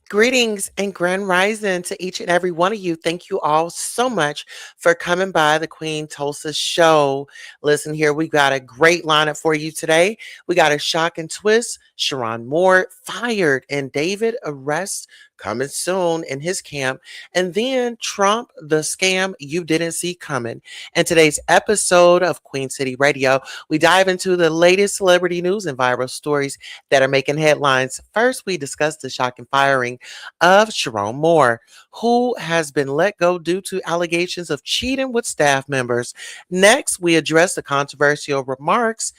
Greetings and grand rising to each and every one of you. Thank you all so much for coming by the Queen Tulsa show. Listen here, we got a great lineup for you today. We got a shock and twist. Sharon Moore fired and David arrest coming soon in his camp. And then Trump, the scam you didn't see coming. In today's episode of Queen City Radio, we dive into the latest celebrity news and viral stories that are making headlines. First, we discuss the shocking firing of Sharon Moore, who has been let go due to allegations of cheating with staff members. Next, we address the controversial remarks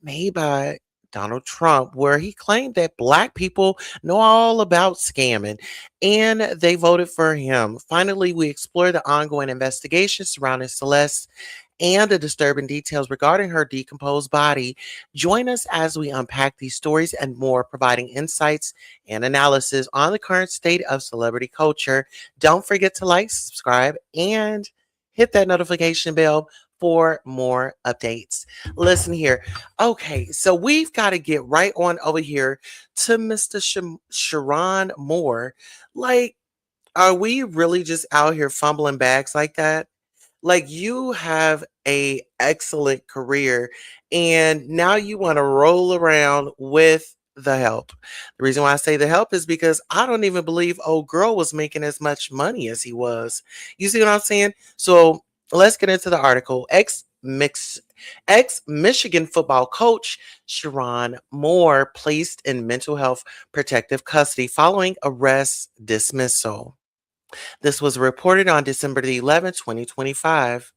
made by Donald Trump, where he claimed that Black people know all about scamming and they voted for him. Finally, we explore the ongoing investigation surrounding Celeste and the disturbing details regarding her decomposed body. Join us as we unpack these stories and more, providing insights and analysis on the current state of celebrity culture. Don't forget to like, subscribe, and hit that notification bell for more updates. Listen here. Okay, so we've got to get right on over here to Mr. Sharon Moore. Like, are we really just out here fumbling bags like that? Like you have a excellent career and now you want to roll around with the help. The reason why I say the help is because I don't even believe old girl was making as much money as he was. You see what I'm saying? So let's get into the article. Ex Michigan football coach Sharon Moore placed in mental health protective custody following arrest dismissal. This was reported on December the 11th, 2025.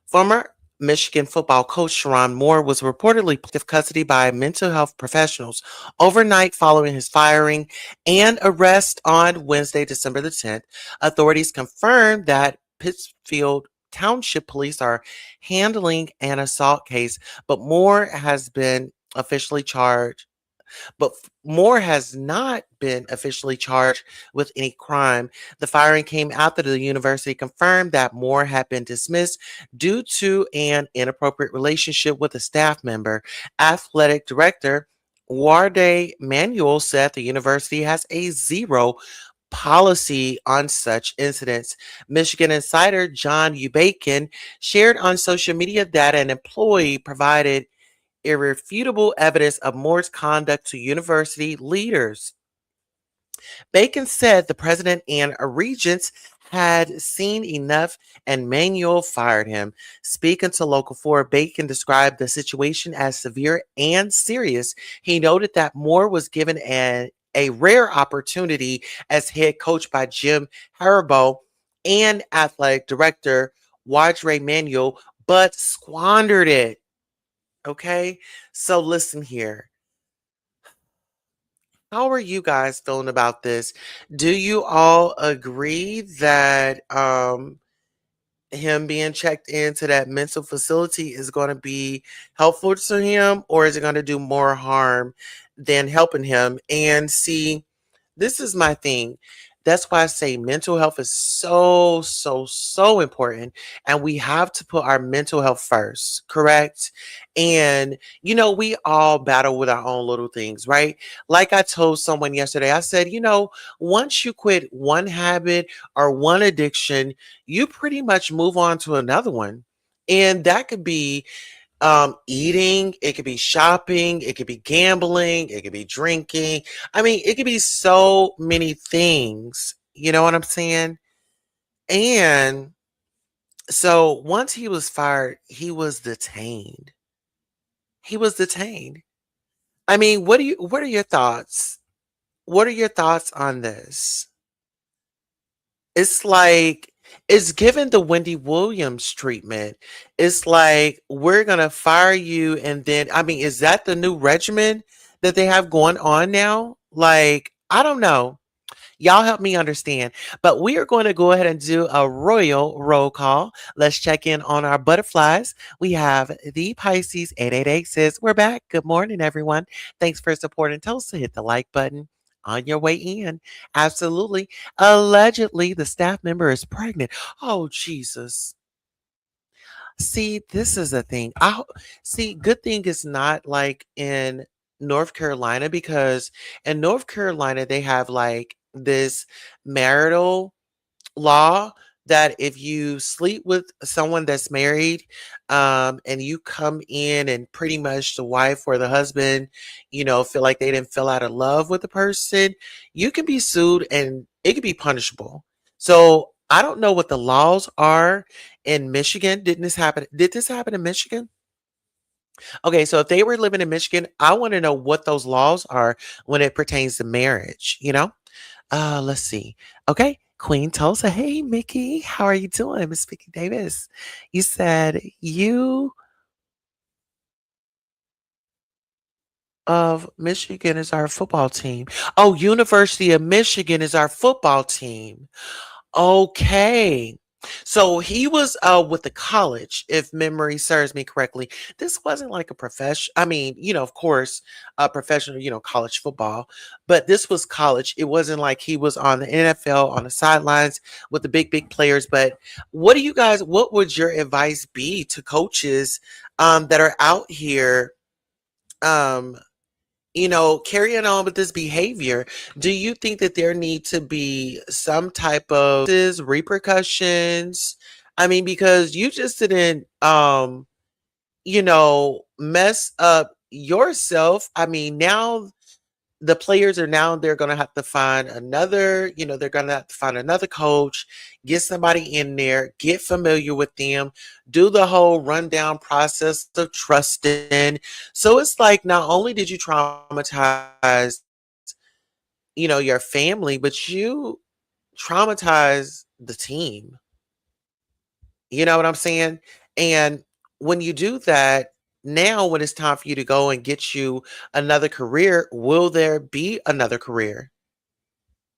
Former Michigan football coach Sharon Moore was reportedly put in custody by mental health professionals overnight following his firing and arrest on Wednesday, December the 10th. Authorities confirmed that Pittsfield Township Police are handling an assault case, but Moore has been officially charged but Moore has not been officially charged with any crime. The firing came after the university confirmed that Moore had been dismissed due to an inappropriate relationship with a staff member. Athletic director Warde Manuel said the university has a zero policy on such incidents. Michigan insider John Ubakin shared on social media that an employee provided irrefutable evidence of Moore's conduct to university leaders. Bacon said the president and regents had seen enough and Manuel fired him. Speaking to Local 4, Bacon described the situation as severe and serious. He noted that Moore was given a rare opportunity as head coach by Jim Harbaugh and athletic director Wadre Manuel, but squandered it. Okay. So listen here. How are you guys feeling about this? Do you all agree that him being checked into that mental facility is going to be helpful to him, or is it going to do more harm than helping him? And see, this is my thing. That's why I say mental health is so, so, so important. And we have to put our mental health first, correct? And, we all battle with our own little things, right? Like I told someone yesterday, I said, once you quit one habit or one addiction, you pretty much move on to another one. And that could be eating, it could be shopping, it could be gambling, it could be drinking. I mean, it could be so many things. You know what I'm saying? And so once he was fired, he was detained. He was detained. I mean, what are your thoughts? What are your thoughts on this? It's like it's given the Wendy Williams treatment. It's like we're gonna fire you, and then I mean, is that the new regimen that they have going on now? Like, I don't know. Y'all help me understand. But we are going to go ahead and do a royal roll call. Let's check in on our butterflies. We have the Pisces 888 says, we're back. Good morning, everyone. Thanks for supporting Toast. Hit the like button on your way in. Absolutely. Allegedly, the staff member is pregnant. Oh, Jesus. See, this is a thing. See, good thing is not like in North Carolina because in North Carolina they have like this marital law that if you sleep with someone that's married, and you come in and pretty much the wife or the husband, feel like they didn't feel out of love with the person, you can be sued and it can be punishable. So I don't know what the laws are in Michigan. Didn't this happen? Did this happen in Michigan? Okay, so if they were living in Michigan, I want to know what those laws are when it pertains to marriage. Let's see. Okay, Queen Tulsa. Hey, Mickey. How are you doing, Miss Mickey Davis? You said you of Michigan is our football team. Oh, University of Michigan is our football team. Okay. So he was with the college, if memory serves me correctly. This wasn't like a profession. I mean, of course, a professional, college football, but this was college. It wasn't like he was on the NFL on the sidelines with the big, big players. But what would your advice be to coaches that are out here? Um, carrying on with this behavior, do you think that there need to be some type of repercussions? I mean, because you just didn't, mess up yourself. I mean, now the players are now they're going to have to find another, they're going to have to find another coach, get somebody in there, get familiar with them, do the whole rundown process of trusting. So it's like not only did you traumatize, your family, but you traumatize the team. You know what I'm saying? And when you do that, now when it's time for you to go and get you another career, will there be another career?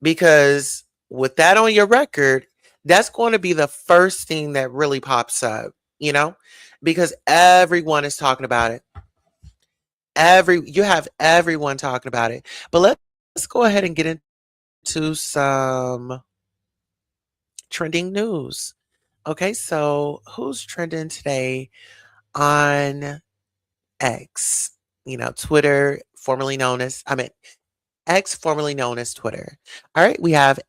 Because with that on your record, that's going to be the first thing that really pops up, you know, because everyone is talking about it. You have everyone talking about it. But let's go ahead and get into some trending news. Okay, so who's trending today on X? Twitter, formerly known as, I mean, X, formerly known as Twitter. All right, we have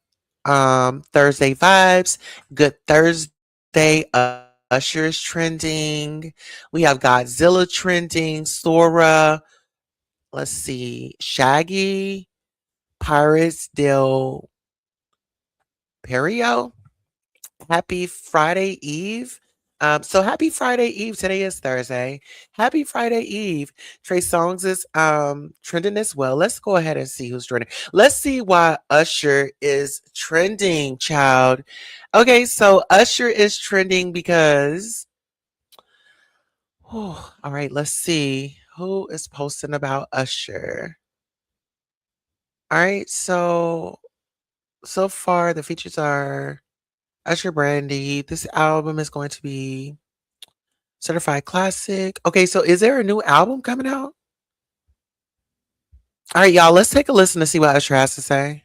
Thursday vibes, good Thursday. Usher is trending. We have Godzilla trending. Sora. Let's see. Shaggy. Pirates del Perio. Happy Friday Eve. So happy Friday Eve. Today is Thursday. Happy Friday Eve. Trey Songz is trending as well. Let's go ahead and see who's trending. Let's see why Usher is trending, child. Okay, so Usher is trending because all right, let's see who is posting about Usher. All right, so far the features are Usher Brandy. This album is going to be certified classic. Okay, so is there a new album coming out? All right, y'all, let's take a listen to see what Usher has to say.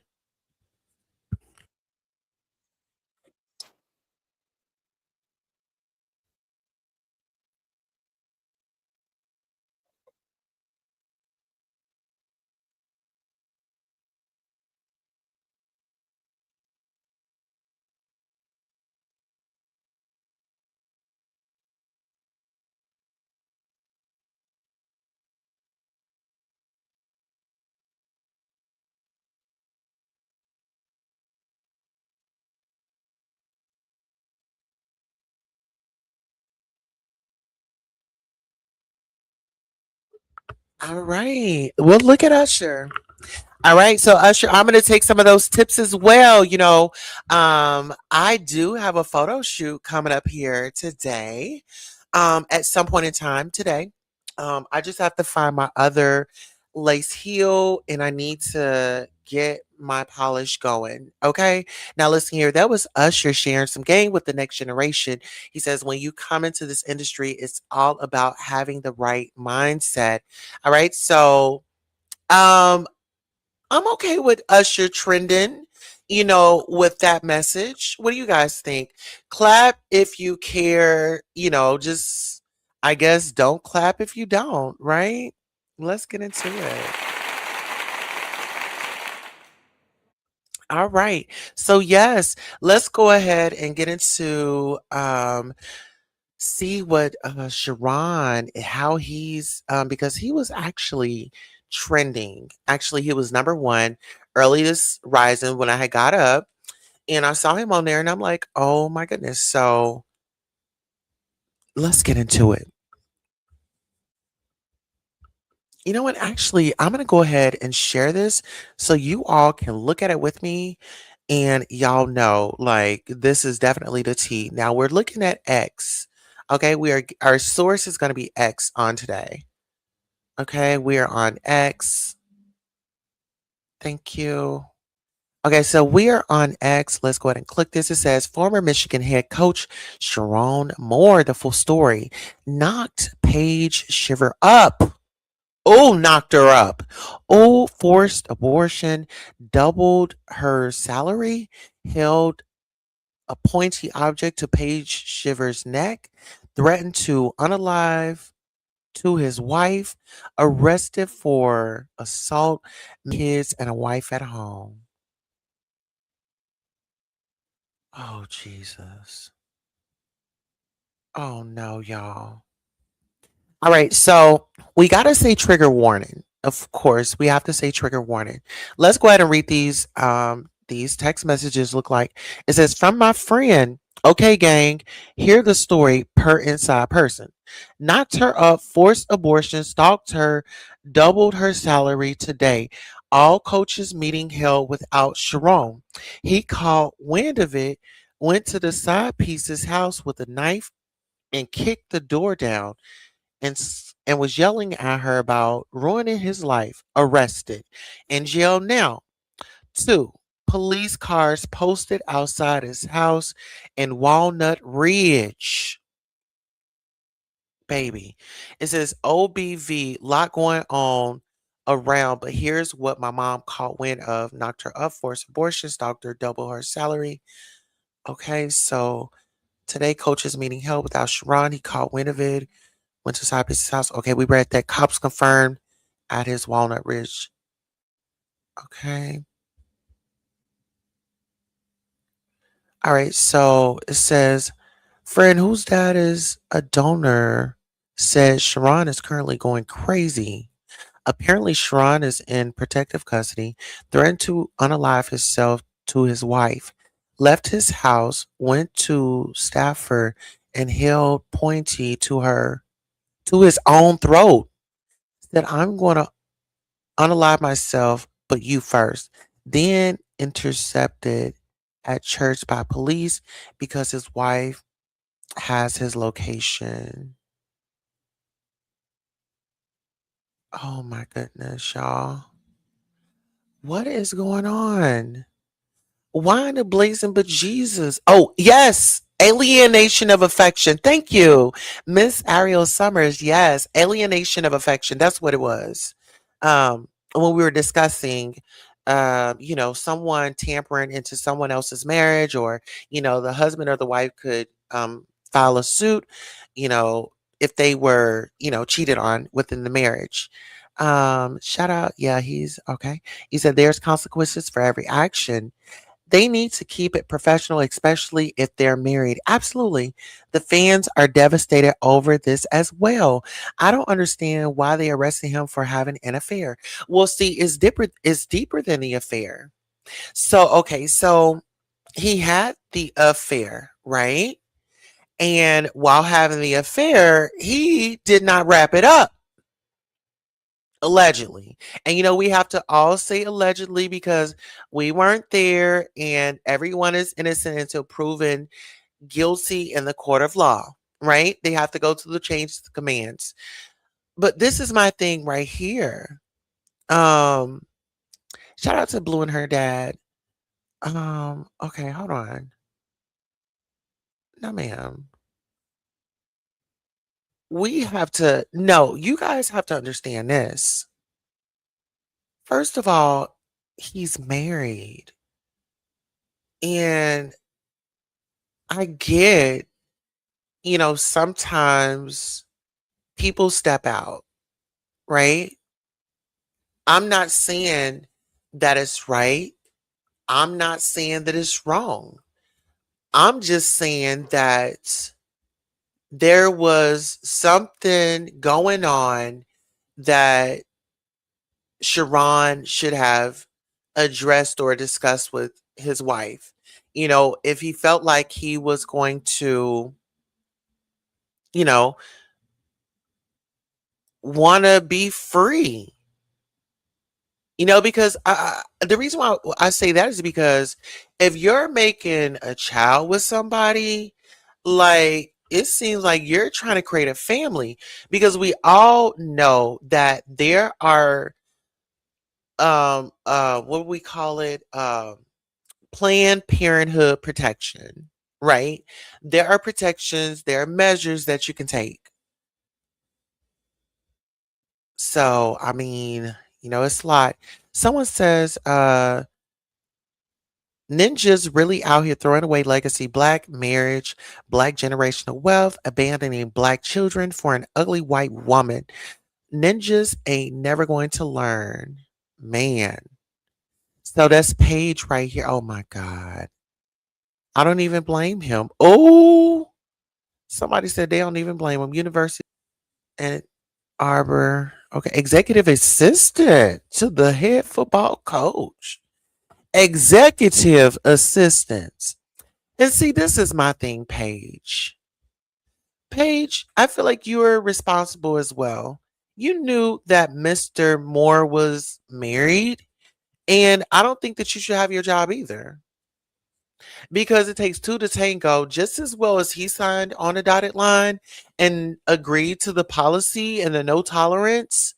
All right. Well, look at Usher. All right. So Usher, I'm going to take some of those tips as well. I do have a photo shoot coming up here today. At some point in time today. I just have to find my other lace heel and I need to get my polish going. Okay. Now listen here. That was Usher sharing some game with the next generation. He says, when you come into this industry, it's all about having the right mindset. All right. So, um, I'm okay with Usher trending, with that message. What do you guys think? Clap if you care, just I guess don't clap if you don't, right? Let's get into it. All right. So yes, let's go ahead and get into see what Sharon, how he's because he was actually trending. Actually, he was number one early this rising when I had got up and I saw him on there and I'm like, oh my goodness. So let's get into it. You know what? Actually, I'm gonna go ahead and share this so you all can look at it with me and y'all know like this is definitely the T. Now we're looking at X. Okay, our source is gonna be X on today. Okay, we are on X. Thank you. Okay, so we are on X. Let's go ahead and click this. It says former Michigan head coach Sharon Moore, the full story, knocked Paige Shiver up. Oh, knocked her up. Oh, forced abortion, doubled her salary, held a pointy object to Paige Shiver's neck, threatened to unalive to his wife, arrested for assault, kids, and a wife at home. Oh, Jesus. Oh, no, y'all. All right, so we got to say trigger warning. Of course, we have to say trigger warning. Let's go ahead and read these. These text messages look like it says from my friend. Okay, gang, hear the story per inside person. Knocked her up, forced abortion, stalked her, doubled her salary today. All coaches meeting held without Sharon. He caught wind of it, went to the side piece's house with a knife and kicked the door down and was yelling at her about ruining his life, arrested, in jail now. Two, police cars posted outside his house in Walnut Ridge. Baby. It says OBV, lot going on around, but here's what my mom caught wind of, knocked her up, forced abortion, stalked her, double her salary. Okay, so today coaches meeting held without Sharon. He caught wind of it, went to Cypress's house. Okay, we read that. Cops confirmed at his Walnut Ridge. Okay. All right. So it says, friend whose dad is a donor says Sharon is currently going crazy. Apparently, Sharon is in protective custody, threatened to unalive himself to his wife, left his house, went to Stafford, and held Pointy to his own throat. Said, I'm going to unalive myself, but you first. Then intercepted at church by police because his wife has his location. Oh my goodness, y'all. What is going on? Why in the blazing but Jesus? Oh, yes. Alienation of affection. Thank you. Miss Ariel Summers. Yes. Alienation of affection. That's what it was. When we were discussing someone tampering into someone else's marriage, or, the husband or the wife could file a suit, you know, if they were, cheated on within the marriage. Shout out. Yeah, he's okay. He said there's consequences for every action. They need to keep it professional, especially if they're married. Absolutely. The fans are devastated over this as well. I don't understand why they arrested him for having an affair. Well, see, it's deeper than the affair. So, okay, so he had the affair, right? And while having the affair, he did not wrap it up. Allegedly. And we have to all say allegedly because we weren't there and everyone is innocent until proven guilty in the court of law, right? They have to go to the change of commands. But this is my thing right here. Um, Shout out to Blue and her dad. Okay, hold on. No, ma'am. No, you guys have to understand this. First of all, he's married. And I get, sometimes people step out, right? I'm not saying that it's right. I'm not saying that it's wrong. I'm just saying that there was something going on that Sharon should have addressed or discussed with his wife. If he felt like he was going to, you know, want to be free, because the reason why I say that is because if you're making a child with somebody, like it seems like you're trying to create a family because we all know that there are what do we call it? Planned Parenthood protection, right? There are protections, there are measures that you can take. So, I mean, it's a lot. Someone says, ninjas really out here throwing away legacy, black marriage, black generational wealth, abandoning black children for an ugly white woman. Ninjas ain't never going to learn. Man. So that's Paige right here. Oh my God. I don't even blame him. Oh, somebody said they don't even blame him. University and Arbor. Okay. Executive assistant to the head football coach. Executive assistants. And see, this is my thing, Paige. Paige, I feel like you were responsible as well. You knew that Mr. Moore was married, and I don't think that you should have your job either. Because it takes two to tango, just as well as he signed on a dotted line and agreed to the policy and the no tolerance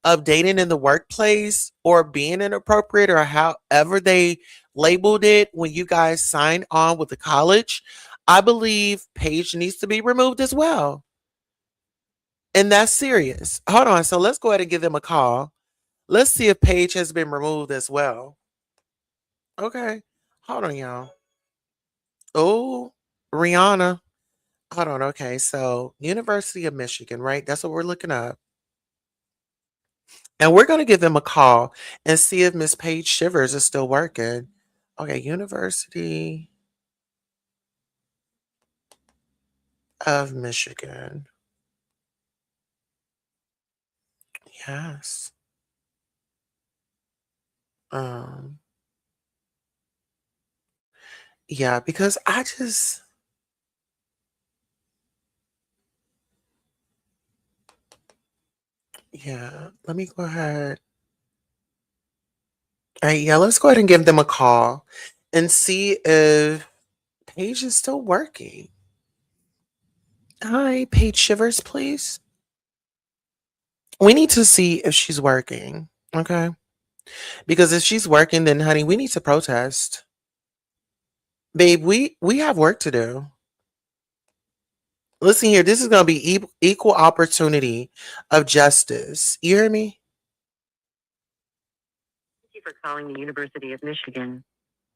of dating in the workplace or being inappropriate or however they labeled it when you guys signed on with the college. I believe Paige needs to be removed as well. And that's serious. Hold on. So let's go ahead and give them a call. Let's see if Paige has been removed as well. Okay. Hold on, y'all. Oh, Rihanna. Hold on. Okay. So, University of Michigan, right? That's what we're looking up. And we're going to give them a call and see if Miss Paige Shivers is still working. Okay. University of Michigan. Yes. Um, yeah, because yeah, let me go ahead. All right, yeah, let's go ahead and give them a call and see if Paige is still working. Hi, Paige Shivers, please. We need to see if she's working. Okay. Because if she's working, then honey, we need to protest. Babe, we have work to do. Listen here, this is gonna be equal opportunity of justice. You hear me? Thank you for calling the University of Michigan.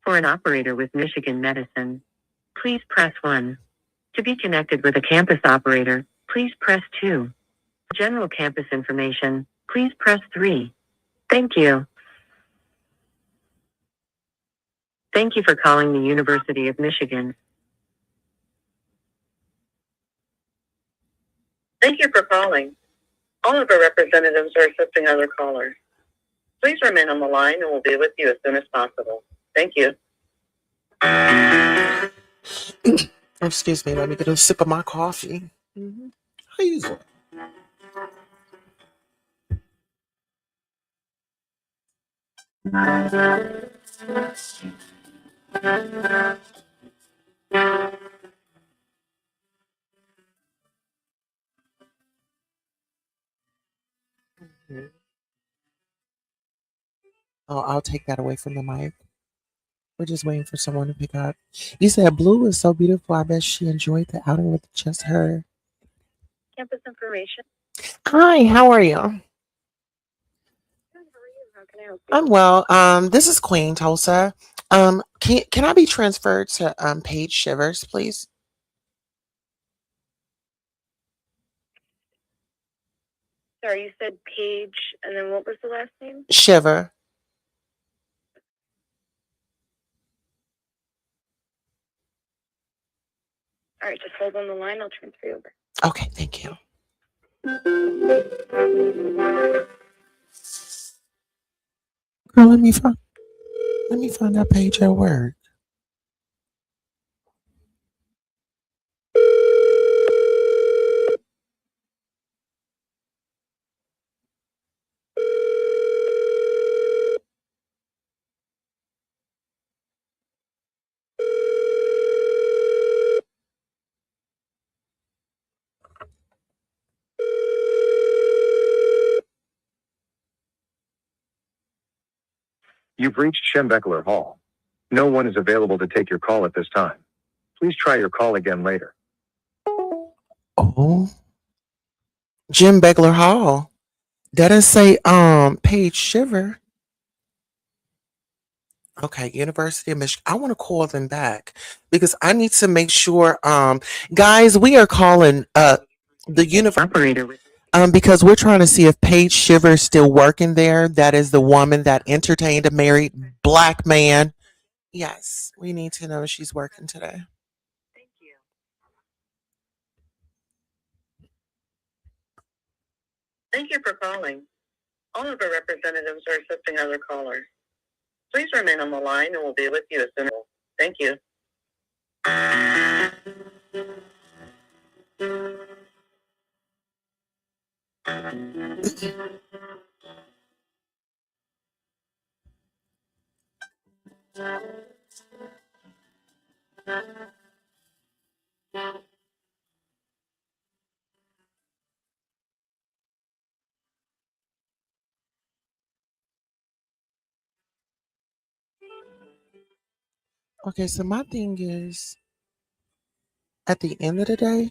For an operator with Michigan Medicine, please press 1. To be connected with a campus operator, please press 2. For general campus information, please press 3. Thank you. Thank you for calling the University of Michigan. Thank you for calling. All of our representatives are assisting other callers. Please remain on the line and we'll be with you as soon as possible. Thank you. Excuse me, let me get a sip of my coffee. How you doing? Mhm. Oh, I'll take that away from the mic. We're just waiting for someone to pick up. You said Blue is so beautiful. I bet she enjoyed the outing with just her. Campus information. Hi, how are you? Good, how are you? How can I help you? I'm well. This is Queen Tulsa. Can I be transferred to Paige Shivers, please? Sorry, you said Paige, and then what was the last name? Shiver. All right, just hold on the line. I'll transfer you over. Okay, thank you. Girl, let me find that page at work. You've reached Schembeckler Hall. No one is available to take your call at this time. Please try your call again later. Oh, Jim Begler Hall. That doesn't say Paige Shiver. Okay, University of Michigan. I want to call them back because I need to make sure guys, we are calling the university Operator with because we're trying to see if Paige Shiver is still working there. That is the woman that entertained a married black man. Yes, we need to know if she's working today. Thank you. Thank you for calling. All of our representatives are assisting other callers. Please remain on the line and we'll be with you as soon as possible. Thank you. Okay, so my thing is at the end of the day,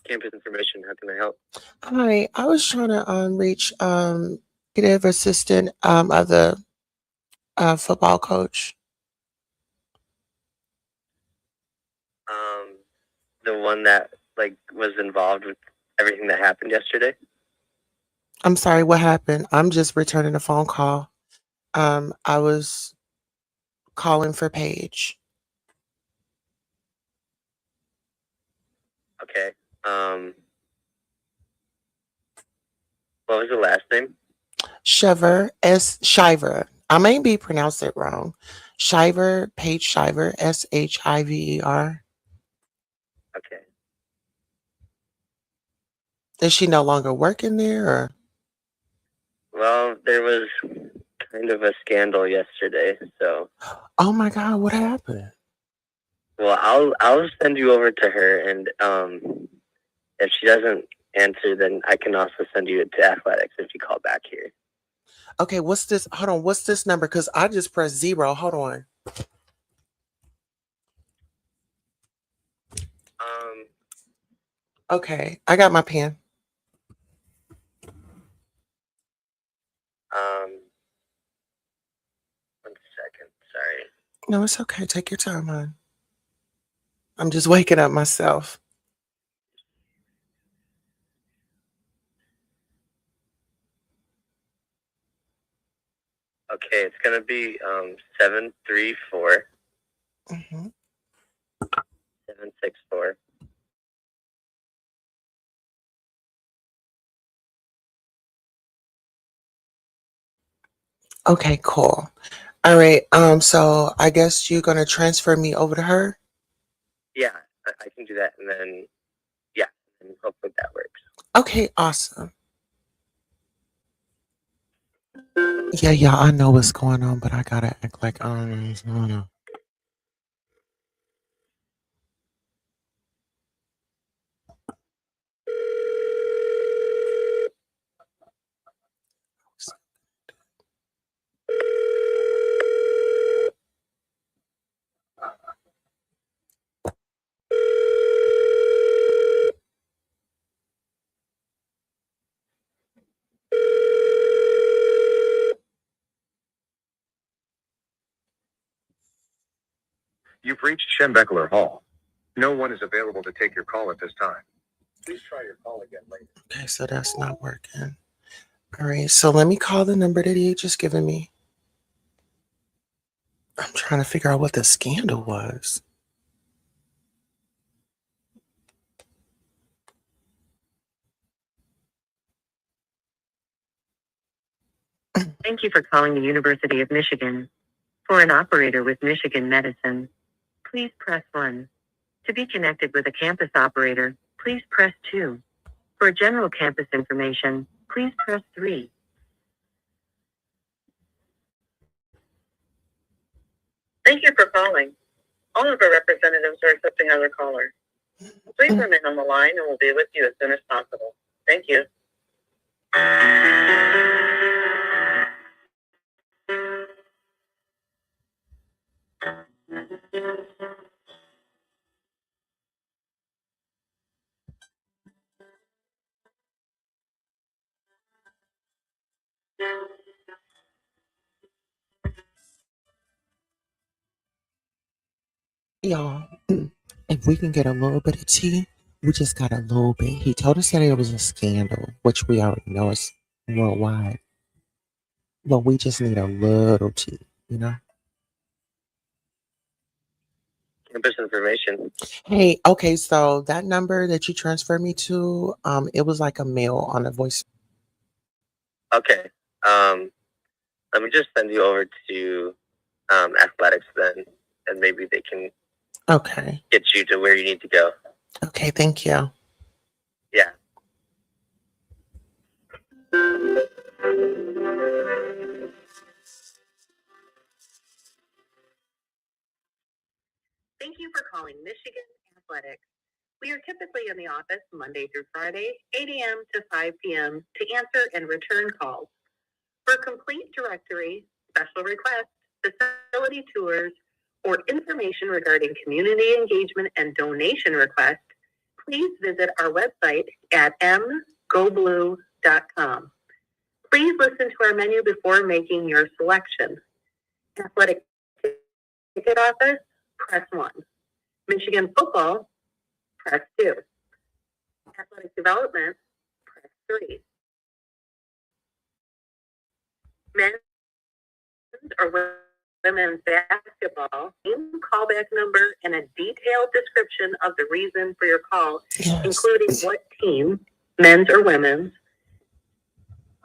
Campus information, how can I help? hi, I was trying to reach executive assistant of the football coach. Um, the one that was involved with everything that happened yesterday. I'm sorry, what happened? I'm just returning a phone call. I was calling for Paige. Okay. What was the last name? Shiver, Shiver. I may be pronounced it wrong. Shiver, Paige Shiver, Shiver. Okay. Is she no longer working there? Or? Well, there was kind of a scandal yesterday, so Oh my God, what happened? well, I'll send you over to her, and if she doesn't answer, then I can also send you to athletics if you call back here. Okay, what's this? Hold on, what's this number? Because I just pressed 0. Hold on. Um, Okay, I got my pen. um, 1 second. Sorry. No, it's okay. Take your time, hon. I'm just waking up myself. Okay, it's gonna be 734 Hmm. 764. Okay, cool. All right. So I guess you're gonna transfer me over to her. Yeah, I can do that, and then yeah, and hopefully that works. Okay, awesome. Yeah, I know what's going on, but I gotta act like I don't know what's going on. You've reached Schembeckler Hall. No one is available to take your call at this time. Please try your call again later. Okay, so that's not working. All right, so let me call the number that he just given me. I'm trying to figure out what the scandal was. Thank you for calling the University of Michigan. For an operator with Michigan Medicine, please press 1. To be connected with a campus operator, please press 2. For general campus information, please press 3. Thank you for calling. All of our representatives are accepting other callers. Please remain on the line and we'll be with you as soon as possible. Thank you. Y'all, if we can get a little bit of tea, we just got a little bit. He told us that it was a scandal, which we already know is worldwide. But we just need a little tea, you know? Campus information. Hey, okay, so that number that you transferred me to, it was like a mail on a voice. Okay. Let me just send you over to athletics then, and maybe they can Okay. get you to where you need to go. Okay, thank you. Yeah. Thank you for calling Michigan Athletics. We are typically in the office Monday through Friday, 8 a.m. to 5 p.m. to answer and return calls. For a complete directory, special requests, facility tours, or information regarding community engagement and donation requests, please visit our website at mgoblue.com. Please listen to our menu before making your selection. Athletic ticket office, press 1. Michigan football, press 2. Athletic development, press 3. Men's or women's basketball, callback number, and a detailed description of the reason for your call, Yes. including what team, men's or women's,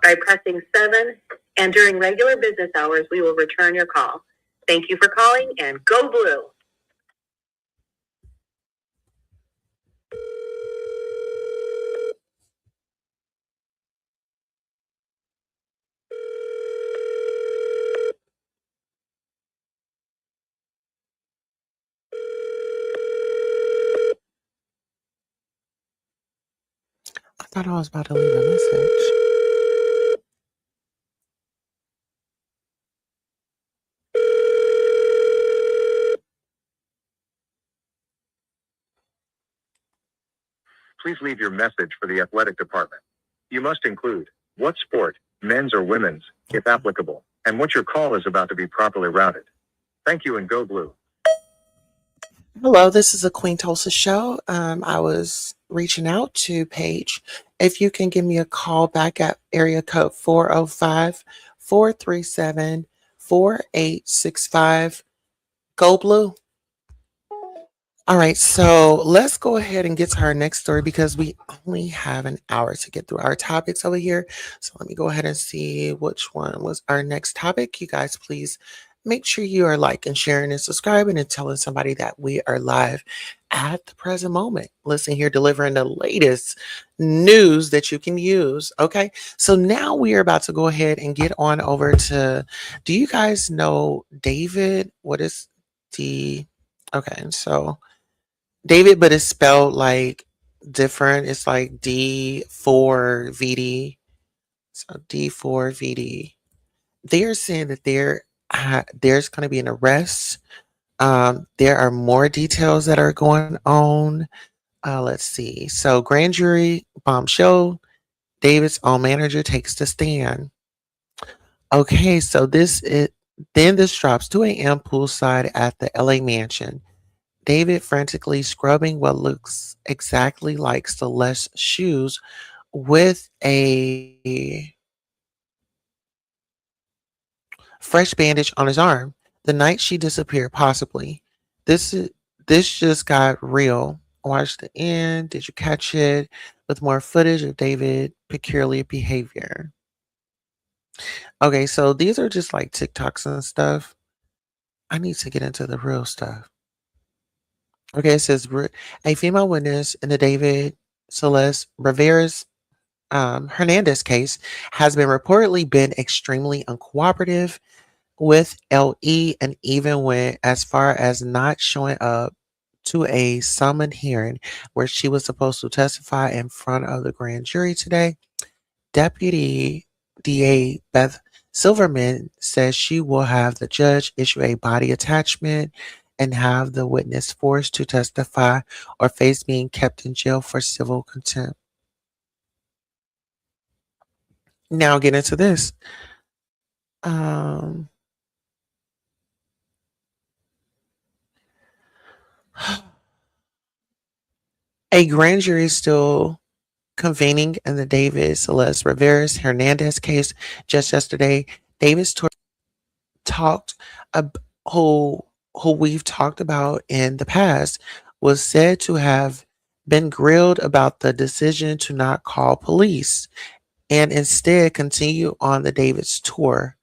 by pressing 7, and during regular business hours, we will return your call. Thank you for calling, and go Blue! I thought I was about to leave a message. Please leave your message for the athletic department. You must include what sport, men's or women's, if applicable, and what your call is about to be properly routed. Thank you and go Blue. Hello, this is a Queen Tulsa show. I was reaching out to Paige. If you can give me a call back at area code 405-437-4865. Go Blue. All right, so let's go ahead and get to our next story because we only have an hour to get through our topics over here. So let me go ahead and see which one was our next topic. You guys, please make sure you are liking, sharing, and subscribing and telling somebody that we are live at the present moment. Listen here, delivering the latest news that you can use. Okay. So now we are about to go ahead and get on over to, do you guys know David? What is the, okay. So David, but it's spelled like different. It's like D4VD. So D4VD. They're saying that there's going to be an arrest. There are more details that are going on. Let's see. So, grand jury bombshell. David's own manager takes the stand. Okay, so this drops 2 a.m. poolside at the LA mansion. David frantically scrubbing what looks exactly like Celeste's shoes with a fresh bandage on his arm. The night she disappeared, possibly. This is this just got real. Watch the end. Did you catch it? With more footage of David peculiar behavior. Okay, so these are just like TikToks and stuff. I need to get into the real stuff. Okay, it says a female witness in the David Celeste Rivera's Hernandez case has been extremely uncooperative with LE and even went as far as not showing up to a summoned hearing where she was supposed to testify in front of the grand jury today. Deputy DA Beth Silverman says she will have the judge issue a body attachment and have the witness forced to testify or face being kept in jail for civil contempt. Now get into this. Um, a grand jury is still convening in the David Celeste Rivera's Hernandez case. Just yesterday, Davis talked who we've talked about in the past was said to have been grilled about the decision to not call police and instead continue on the David's tour.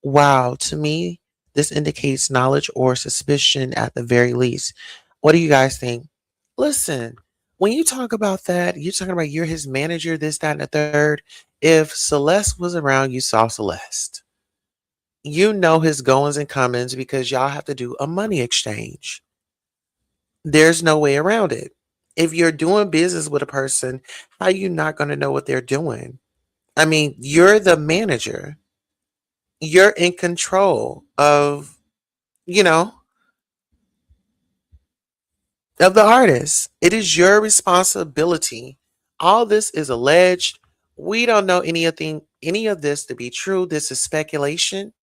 Wow, to me, this indicates knowledge or suspicion at the very least. What do you guys think? Listen, when you talk about that, you're talking about you're his manager, this, that, and the third. If Celeste was around, you saw Celeste. You know his goings and comings because y'all have to do a money exchange. There's no way around it. If you're doing business with a person, how you not going to know what they're doing? I mean, you're the manager. You're in control of, you know, of the artist. It is your responsibility. All this is alleged. We don't know any of this to be true. This is speculation.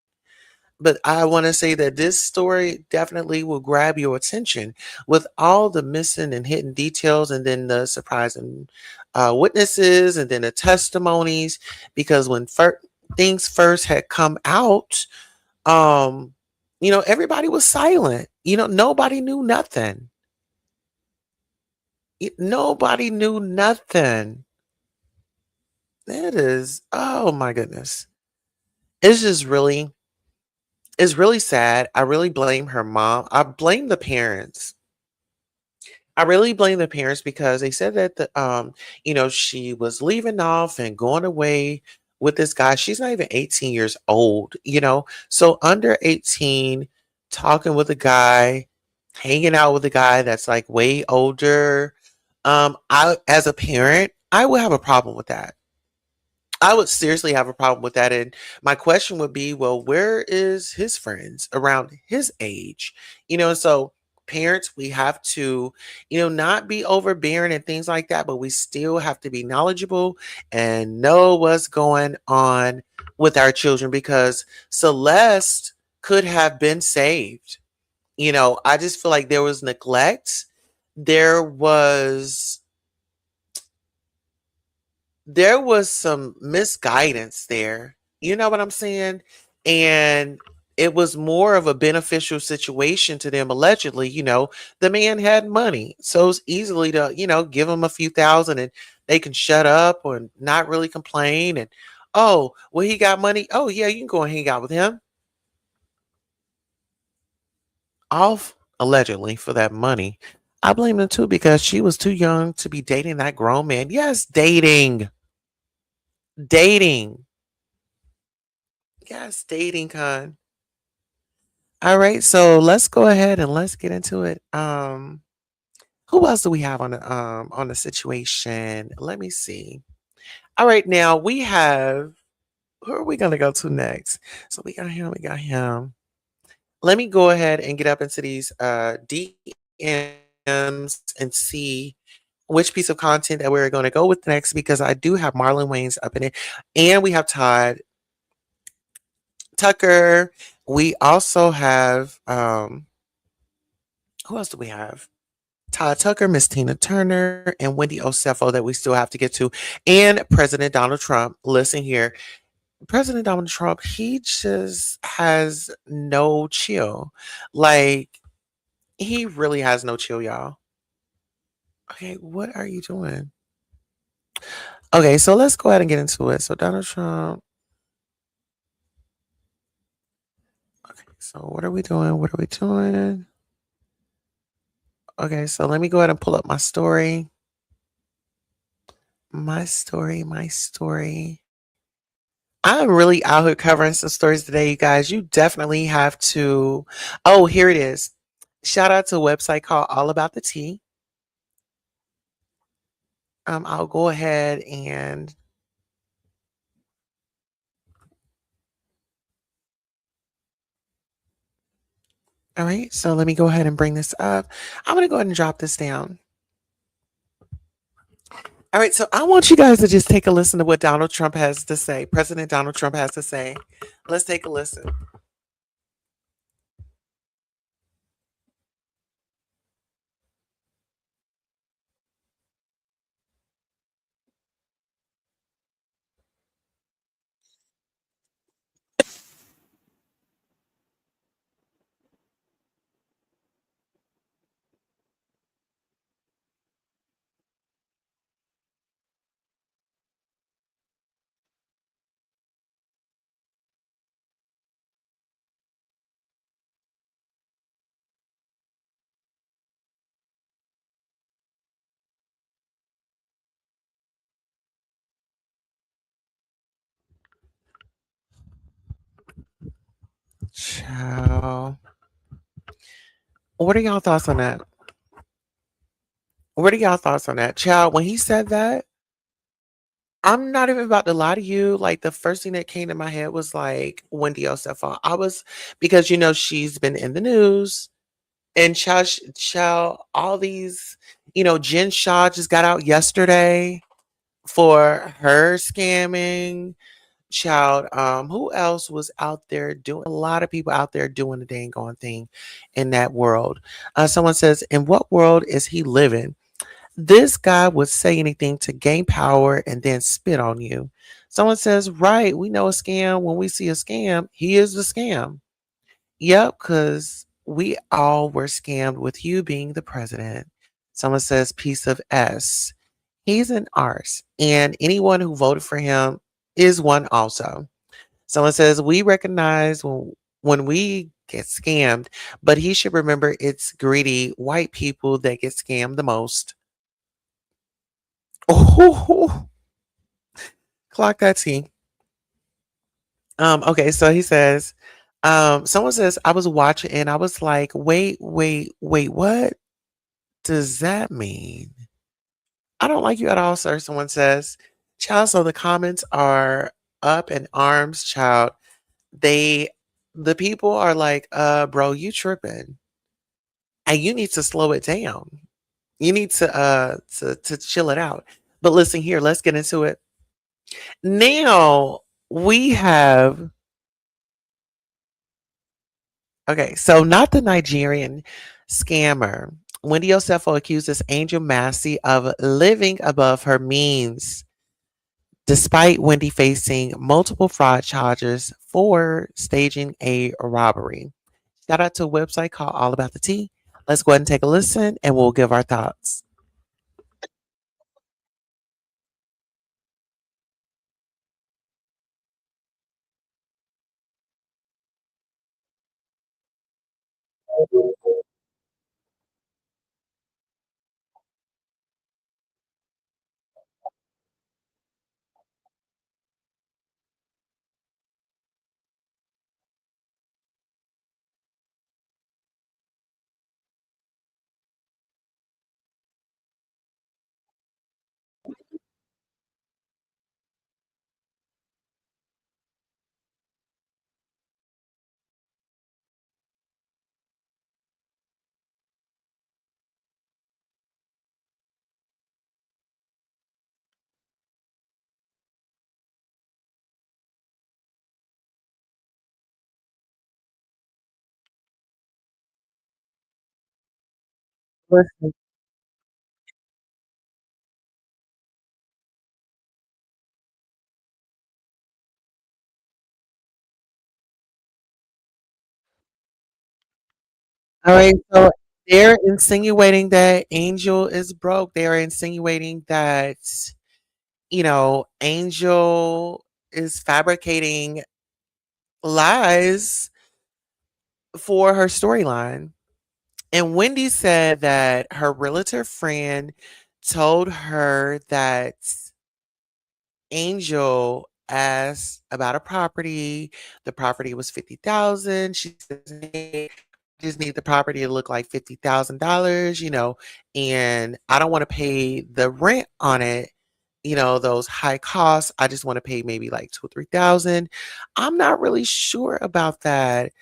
But I want to say that this story definitely will grab your attention with all the missing and hidden details, and then the surprising witnesses, and then the testimonies. Because when things first had come out, um, everybody was silent. Nobody knew nothing. Nobody knew nothing. That is, oh my goodness. It's just really, it's really sad. I really blame her mom. I blame the parents. I really blame the parents because they said that she was leaving off and going away with this guy. She's not even 18 years old. So under 18, talking with a guy, hanging out with a guy that's like way older. I as a parent, I would have a problem with that. I would seriously have a problem with that. And my question would be, well, where is his friends around his age? So parents, we have to, not be overbearing and things like that, but we still have to be knowledgeable and know what's going on with our children because Celeste could have been saved. I just feel like there was neglect. There was some misguidance there. You know what I'm saying? And it was more of a beneficial situation to them allegedly. The man had money. So it's easily to, give him a few thousand and they can shut up or not really complain. And oh, well, he got money. Oh, yeah, you can go and hang out with him. Off allegedly for that money. I blame them too because she was too young to be dating that grown man. Yes, dating. Dating. Yes, dating, con. All right, so let's go ahead and let's get into it. Who else do we have on the situation? Let me see. All right, now we have who are we gonna go to next? So we got him, we got him. Let me go ahead and get up into these DMs and see which piece of content that we're going to go with next because I do have Marlon Wayne's up in it, and we have Todd Tucker. We also have who else do we have? Todd Tucker, Miss Tina Turner, and Wendy Osefo that we still have to get to, and President Donald Trump. Listen here, President Donald Trump, he just has no chill. Like, he really has no chill, y'all. Okay, what are you doing? Okay, so let's go ahead and get into it. So, Donald Trump. Okay, so what are we doing? What are we doing? Okay, so let me go ahead and pull up my story. My story, my story. I'm really out here covering some stories today, you guys. You definitely have to. Oh, here it is. Shout out to a website called All About the Tea. I'll go ahead and all right. So let me go ahead and bring this up. I'm gonna go ahead and drop this down. All right. So I want you guys to just take a listen to what Donald Trump has to say. President Donald Trump has to say. Let's take a listen. Ciao. What are y'all thoughts on that? What are y'all thoughts on that? Child, when he said that, I'm not even about to lie to you. Like the first thing that came to my head was like Wendy Osefo. I was because she's been in the news and all these, Jen Shaw just got out yesterday for her scamming. Child, who else was out there doing a lot of people out there doing the dang on thing in that world? Someone says, in what world is he living? This guy would say anything to gain power and then spit on you. Someone says, right, we know a scam. When we see a scam, he is the scam. Yep, because we all were scammed with you being the president. Someone says, piece of S. He's an arse, and anyone who voted for him is one also. Someone says, we recognize when we get scammed, but he should remember it's greedy white people that get scammed the most. Oh, clock that T. Okay, so he says, someone says, I was watching and I was like, wait, what does that mean? I don't like you at all, sir. Someone says, child, so the comments are up in arms, child. They the people are like, bro, you tripping. And you need to slow it down. You need to chill it out. But listen here, let's get into it. Now we have okay, so not the Nigerian scammer. Wendy Osefo accuses Angel Massey of living above her means, despite Wendy facing multiple fraud charges for staging a robbery. Shout out to a website called All About the Tea. Let's go ahead and take a listen and we'll give our thoughts. Listen. All right, so they're insinuating that Angel is broke. They are insinuating that, Angel is fabricating lies for her storyline. And Wendy said that her realtor friend told her that Angel asked about a property. The property was 50,000. She says, "Hey, I just need the property to look like $50,000, and I don't want to pay the rent on it, those high costs. I just want to pay maybe like 2 or 3,000." I'm not really sure about that.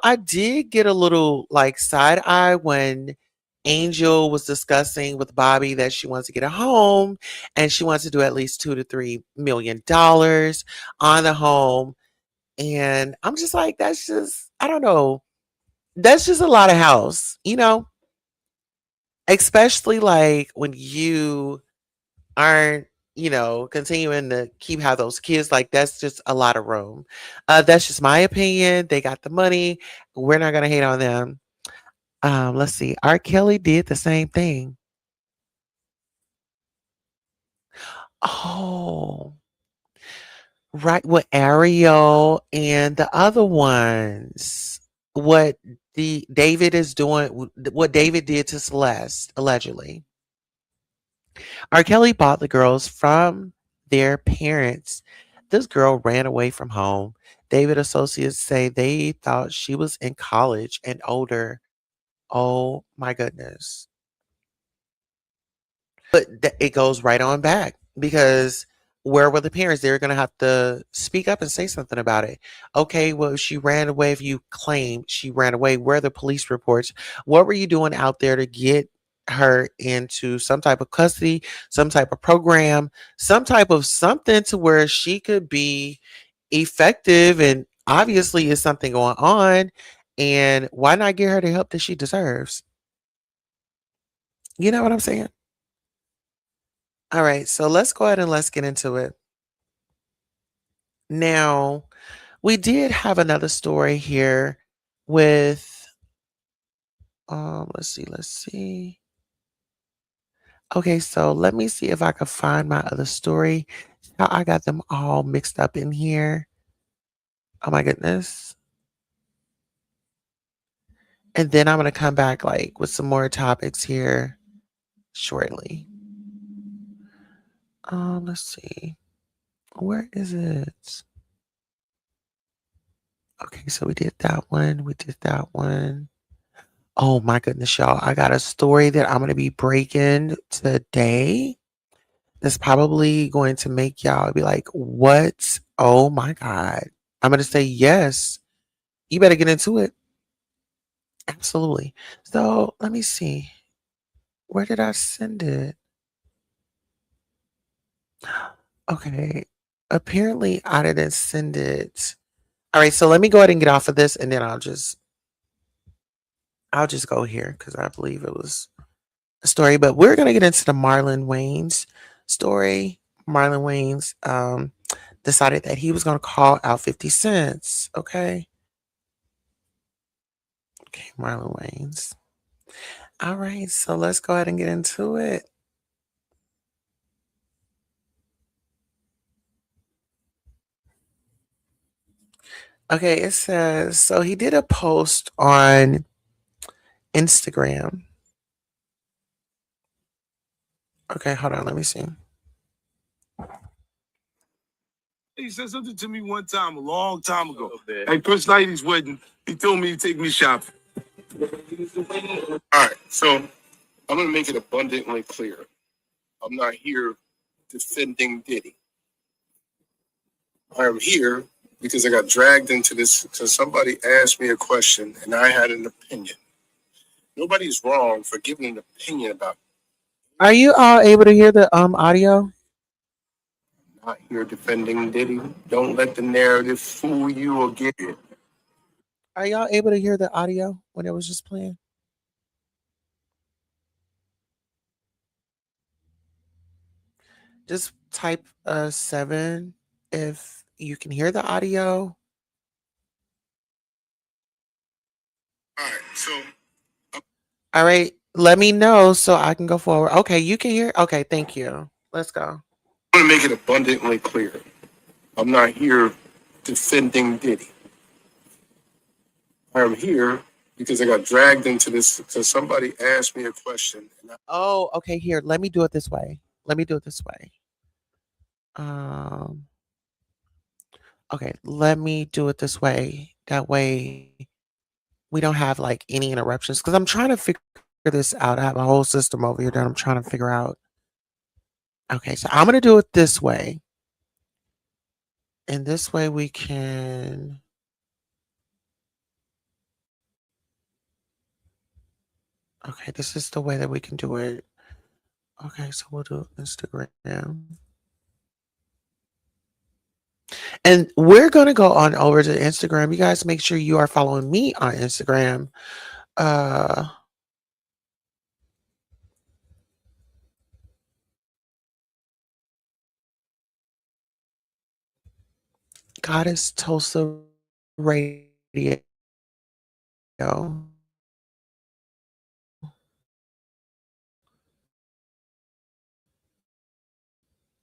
I did get a little like side eye when Angel was discussing with Bobby that she wants to get a home and she wants to do at least $2 to $3 million on the home. And I'm just like, that's just, I don't know. That's just a lot of house, especially like when you aren't, continuing to keep have those kids. Like that's just a lot of room. That's just my opinion. They got the money. We're not gonna hate on them. Let's see. R. Kelly did the same thing. Oh, right, with Ariel and the other ones. What the David is doing, what David did to Celeste, allegedly. R. Kelly bought the girls from their parents. This girl ran away from home. David associates say they thought she was in college and older. Oh my goodness. But it goes right on back because where were the parents? They're going to have to speak up and say something about it. Okay, well, if she ran away, if you claim she ran away, where are the police reports? What were you doing out there to get her into some type of custody, some type of program, some type of something to where she could be effective? And obviously, is something going on. And why not get her the help that she deserves? You know what I'm saying? All right, so let's go ahead and let's get into it. Now, we did have another story here with let's see. Okay, so let me see if I can find my other story. How I got them all mixed up in here. Oh my goodness. And then I'm going to come back like with some more topics here shortly. Let's see. Where is it? Okay, so we did that one. We did that one. Oh my goodness, y'all. I got a story that I'm going to be breaking today. That's probably going to make y'all be like, what? Oh my God. I'm going to say, yes. You better get into it. Absolutely. So let me see. Where did I send it? Okay. Apparently, I didn't send it. All right. So let me go ahead and get off of this and then I'll just go here because I believe it was story, but we're gonna get into the Marlon Wayans story. Marlon Wayans decided that he was gonna call out 50 cents. Okay. Okay, Marlon Wayans. All right, so let's go ahead and get into it. Okay, it says so he did a post on Instagram. Okay, hold on, let me see. He said something to me one time, a long time ago. Hey, first night he's wedding, he told me to take me shopping. All right, so I'm gonna make it abundantly clear. I'm not here defending Diddy. I am here because I got dragged into this because somebody asked me a question and I had an opinion. Nobody's wrong for giving an opinion about it. Are you all able to hear the audio? I'm not here defending Diddy. Don't let the narrative fool you or get it. Are y'all able to hear the audio when it was just playing? Just type 7 if you can hear the audio. All right, so All right, let me know so I can go forward. Okay, you can hear. Okay, thank you. Let's go. I want to make it abundantly clear. I'm not here defending Diddy. I'm here because I got dragged into this because somebody asked me a question. Oh, okay. Here, let me do it this way. Let me do it this way. Okay, let me do it this way. That way we don't have like any interruptions because I'm trying to figure this out. I have a whole system over here that I'm trying to figure out. Okay, so I'm going to do it this way. And this way we can. Okay, this is the way that we can do it. Okay, so we'll do Instagram. And we're going to go on over to Instagram. You guys make sure you are following me on Instagram. Goddess Tulsa Radio.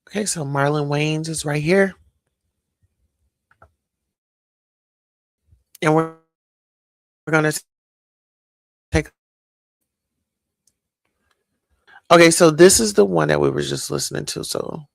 Okay, so Marlon Wayans is right here. And we're going to take. Okay, so this is the one that we were just listening to. So